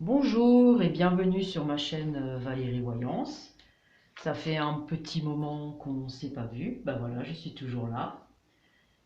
Bonjour et bienvenue sur ma chaîne Valérie Voyance. Ça fait un petit moment qu'on ne s'est pas vu. Ben voilà, je suis toujours là.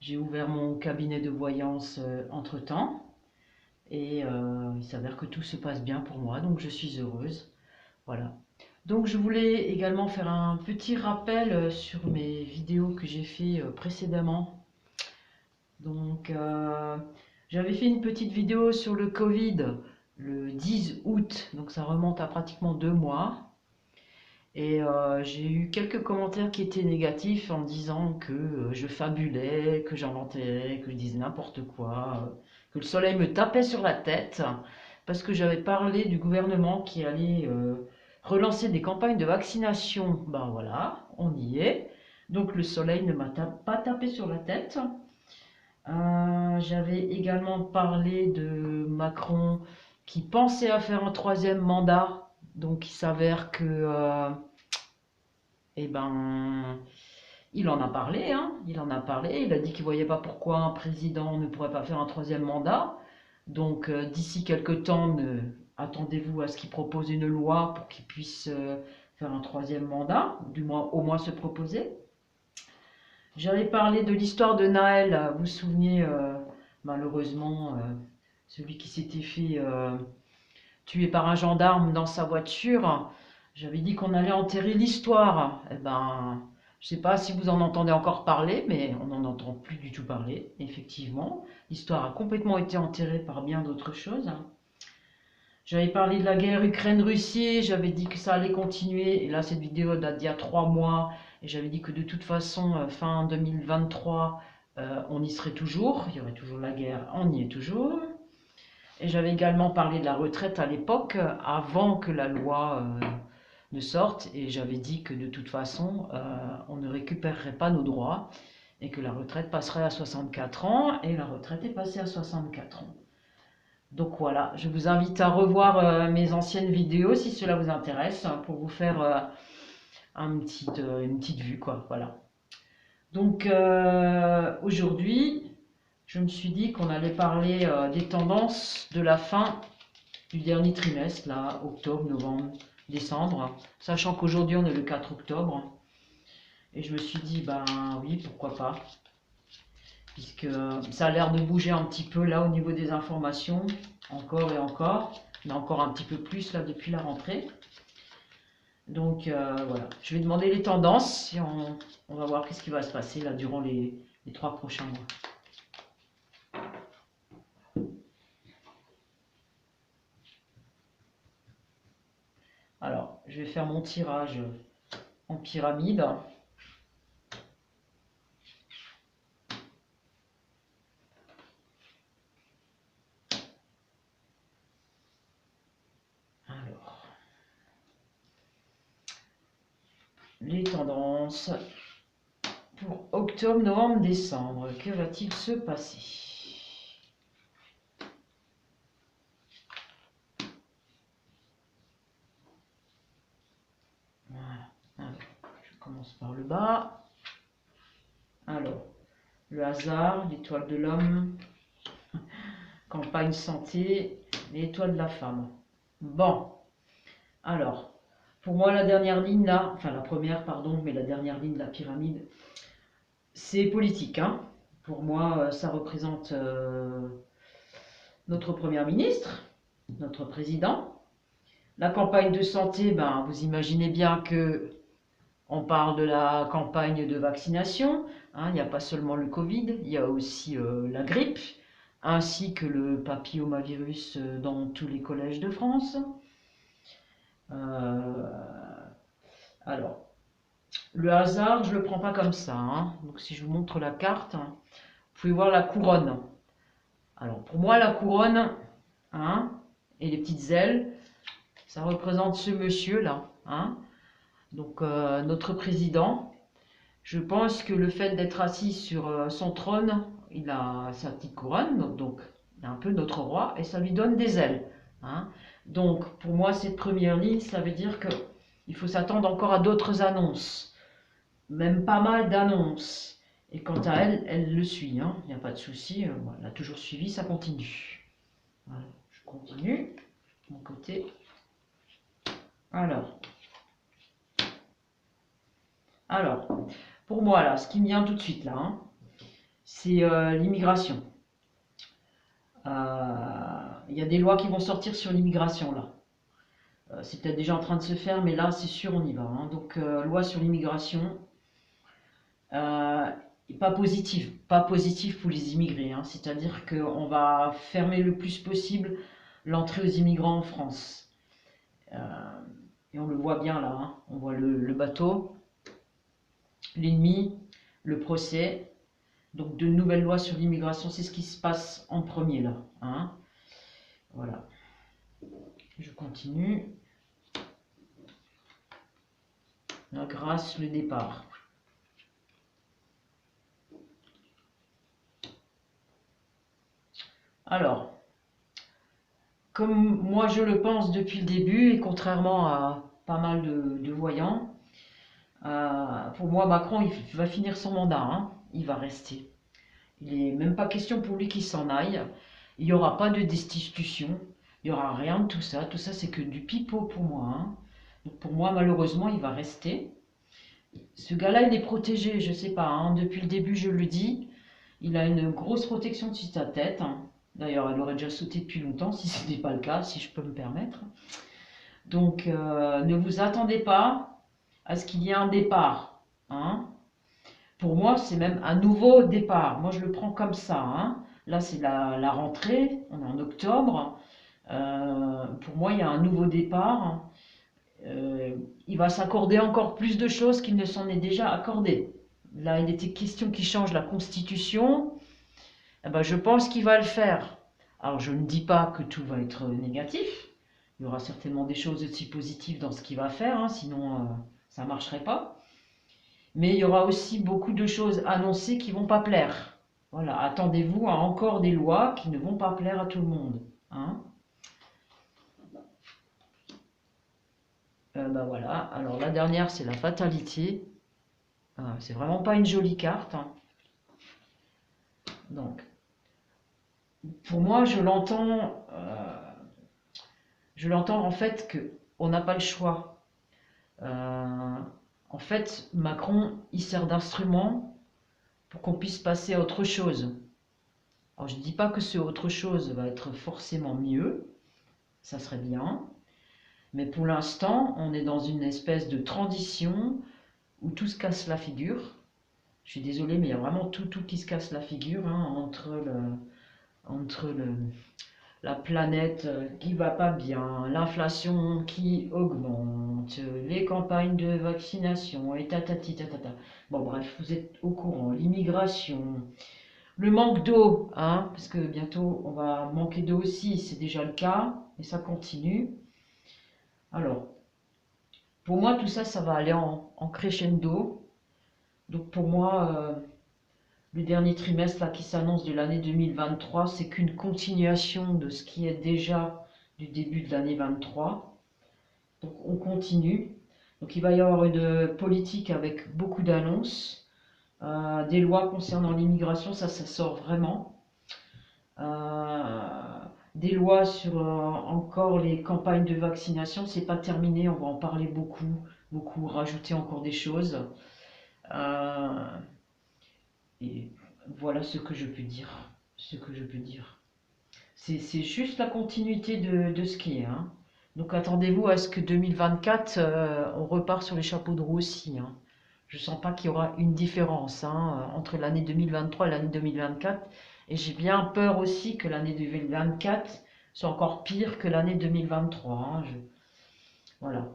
J'ai ouvert mon cabinet de voyance entre-temps et il s'avère que tout se passe bien pour moi, donc je suis heureuse. Voilà. Donc je voulais également faire un petit rappel sur mes vidéos que j'ai fait précédemment. Donc j'avais fait une petite vidéo sur le Covid le 10 août, donc ça remonte à pratiquement 2 mois. Et j'ai eu quelques commentaires qui étaient négatifs en disant que je fabulais, que j'inventais, que je disais n'importe quoi, que le soleil me tapait sur la tête, parce que j'avais parlé du gouvernement qui allait relancer des campagnes de vaccination. Ben voilà, on y est. Donc le soleil ne m'a pas tapé sur la tête. J'avais également parlé de Macron qui pensait à faire un troisième mandat. Donc il s'avère que eh ben, il en a parlé, hein, il en a parlé, il a dit qu'il voyait pas pourquoi un président ne pourrait pas faire un troisième mandat. Donc d'ici quelques temps, attendez-vous à ce qu'il propose une loi pour qu'il puisse faire un troisième mandat, du moins au moins se proposer. J'avais parlé de l'histoire de Naël, vous vous souvenez, malheureusement, celui qui s'était fait tuer par un gendarme dans sa voiture. J'avais dit qu'on allait enterrer l'histoire. Eh ben, je sais pas si vous en entendez encore parler, mais on n'en entend plus du tout parler, effectivement. L'histoire a complètement été enterrée par bien d'autres choses. J'avais parlé de la guerre Ukraine-Russie, j'avais dit que ça allait continuer, et là cette vidéo date d'il y a 3 mois, et j'avais dit que de toute façon, fin 2023, on y serait toujours, il y aurait toujours la guerre, on y est toujours. Et j'avais également parlé de la retraite à l'époque, avant que la loi ne sorte, et j'avais dit que de toute façon, on ne récupérerait pas nos droits, et que la retraite passerait à 64 ans, et la retraite est passée à 64 ans. Donc voilà, je vous invite à revoir mes anciennes vidéos si cela vous intéresse, pour vous faire une petite vue, quoi. Voilà. Donc aujourd'hui, je me suis dit qu'on allait parler des tendances de la fin du dernier trimestre, là, octobre, novembre, décembre, sachant qu'aujourd'hui on est le 4 octobre. Et je me suis dit, ben oui, pourquoi pas, puisque ça a l'air de bouger un petit peu là au niveau des informations, encore et encore, mais encore un petit peu plus là depuis la rentrée. Donc voilà, je vais demander les tendances et on va voir qu'est-ce qui va se passer là durant les 3 prochains mois. Alors, je vais faire mon tirage en pyramide. Alors, les tendances pour octobre, novembre, décembre. Que va-t-il se passer? Voilà. Alors, je commence par le bas. Alors, le hasard, l'étoile de l'homme, campagne santé, l'étoile de la femme. Bon, alors, pour moi, la dernière ligne là, enfin la première, pardon, mais la dernière ligne de la pyramide, c'est politique, hein. Pour moi, ça représente notre première ministre, notre président. La campagne de santé, ben, vous imaginez bien que on parle de la campagne de vaccination, hein. Il n'y a pas seulement le Covid, il y a aussi la grippe, ainsi que le papillomavirus dans tous les collèges de France. Euh, alors, le hasard, je ne le prends pas comme ça, hein. Donc si je vous montre la carte, hein, vous pouvez voir la couronne. Alors pour moi, la couronne, hein, et les petites ailes, ça représente ce monsieur-là, hein. Donc notre président. Je pense que le fait d'être assis sur son trône, il a sa petite couronne, donc il est un peu notre roi, et ça lui donne des ailes, hein. Donc pour moi, cette première ligne, ça veut dire qu'il faut s'attendre encore à d'autres annonces, même pas mal d'annonces. Et quant à elle, elle le suit, hein. Il n'y a pas de souci, elle a toujours suivi, ça continue. Voilà, je continue de mon côté. côté. Alors, pour moi, là, ce qui me vient tout de suite, là, hein, c'est l'immigration. Il y a des lois qui vont sortir sur l'immigration, là. C'est peut-être déjà en train de se faire, mais là, c'est sûr, on y va. Hein. Donc, loi sur l'immigration, pas positive pour les immigrés. Hein. C'est-à-dire qu'on va fermer le plus possible l'entrée aux immigrants en France. Et on le voit bien là, hein. On voit le bateau, l'ennemi, le procès. Donc, de nouvelles lois sur l'immigration, c'est ce qui se passe en premier là. Hein. Voilà. Je continue. La grâce, le départ. Alors, comme moi je le pense depuis le début, et contrairement à pas mal de voyants, pour moi Macron il va finir son mandat, hein. Il va rester. Il n'est même pas question pour lui qu'il s'en aille. Il n'y aura pas de destitution, il n'y aura rien de tout ça. Tout ça c'est que du pipeau pour moi. Hein. Donc pour moi malheureusement il va rester. Ce gars-là il est protégé, je sais pas, hein. Depuis le début je le dis, il a une grosse protection dessus sa tête. Hein. D'ailleurs, elle aurait déjà sauté depuis longtemps si ce n'était pas le cas, si je peux me permettre. Donc, ne vous attendez pas à ce qu'il y ait un départ. Hein. Pour moi, c'est même un nouveau départ. Moi, je le prends comme ça. Hein. Là, c'est la rentrée, on est en octobre. Pour moi, il y a un nouveau départ. Il va s'accorder encore plus de choses qu'il ne s'en est déjà accordé. Là, il était question qu'il change la Constitution. Eh ben, je pense qu'il va le faire. Alors, je ne dis pas que tout va être négatif. Il y aura certainement des choses aussi positives dans ce qu'il va faire, hein, sinon ça ne marcherait pas. Mais il y aura aussi beaucoup de choses annoncées qui ne vont pas plaire. Voilà, attendez-vous à encore des lois qui ne vont pas plaire à tout le monde. Hein. Ben voilà, alors la dernière c'est la fatalité. C'est vraiment pas une jolie carte. Hein. Donc, pour moi, je l'entends en fait qu'on n'a pas le choix. En fait, Macron, il sert d'instrument pour qu'on puisse passer à autre chose. Alors, je ne dis pas que ce autre chose va être forcément mieux, ça serait bien, mais pour l'instant, on est dans une espèce de transition où tout se casse la figure. Je suis désolée, mais il y a vraiment tout qui se casse la figure, hein, entre la planète qui va pas bien, l'inflation qui augmente, les campagnes de vaccination, et tatati tatata. Bon bref, vous êtes au courant, l'immigration, le manque d'eau, hein, parce que bientôt on va manquer d'eau aussi, c'est déjà le cas, et ça continue. Alors, pour moi tout ça, ça va aller en crescendo. Donc pour moi, le dernier trimestre là, qui s'annonce de l'année 2023, c'est qu'une continuation de ce qui est déjà du début de l'année 23. Donc on continue. Donc il va y avoir une politique avec beaucoup d'annonces, des lois concernant l'immigration, ça sort vraiment. Des lois sur encore les campagnes de vaccination, c'est pas terminé, on va en parler beaucoup, rajouter encore des choses. Et voilà ce que je peux dire. C'est juste la continuité de ce qui est. Hein. Donc attendez-vous à ce que 2024, on repart sur les chapeaux de roue aussi. Hein. Je ne sens pas qu'il y aura une différence entre l'année 2023 et l'année 2024. Et j'ai bien peur aussi que l'année 2024 soit encore pire que l'année 2023. Hein. Voilà.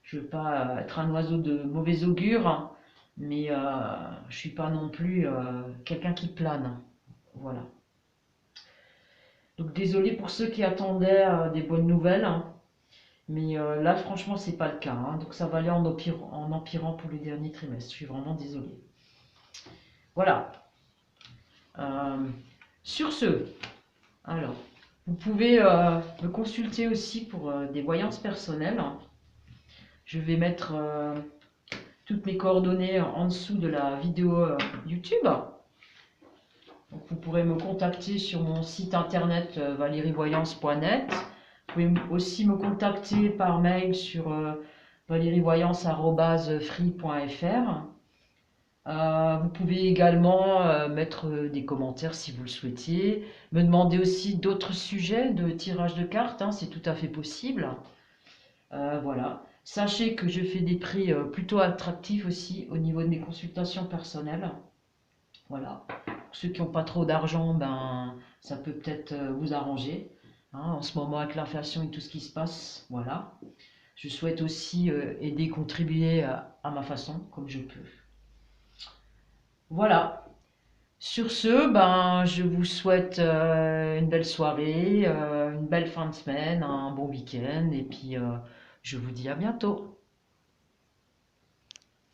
Je ne veux pas être un oiseau de mauvais augure. Hein. Mais je suis pas non plus quelqu'un qui plane. Voilà. Donc désolé pour ceux qui attendaient des bonnes nouvelles. Hein. Mais là, franchement, c'est pas le cas. Hein. Donc ça va aller en empirant pour le dernier trimestre. Je suis vraiment désolée. Voilà. Sur ce, alors, vous pouvez me consulter aussi pour des voyances personnelles. Je vais mettre toutes mes coordonnées en dessous de la vidéo YouTube. Donc vous pourrez me contacter sur mon site internet valérievoyance.net pouvez aussi me contacter par mail sur valerievoyance@free.fr. Vous pouvez également mettre des commentaires si vous le souhaitiez, me demander aussi d'autres sujets de tirage de cartes, hein, c'est tout à fait possible. Voilà. Sachez que je fais des prix plutôt attractifs aussi au niveau de mes consultations personnelles. Voilà. Pour ceux qui n'ont pas trop d'argent, ben, ça peut peut-être vous arranger, hein, en ce moment avec l'inflation et tout ce qui se passe. Voilà. Je souhaite aussi aider, contribuer à ma façon, comme je peux. Voilà. Sur ce, ben, je vous souhaite une belle soirée, une belle fin de semaine, un bon week-end, et puis je vous dis à bientôt.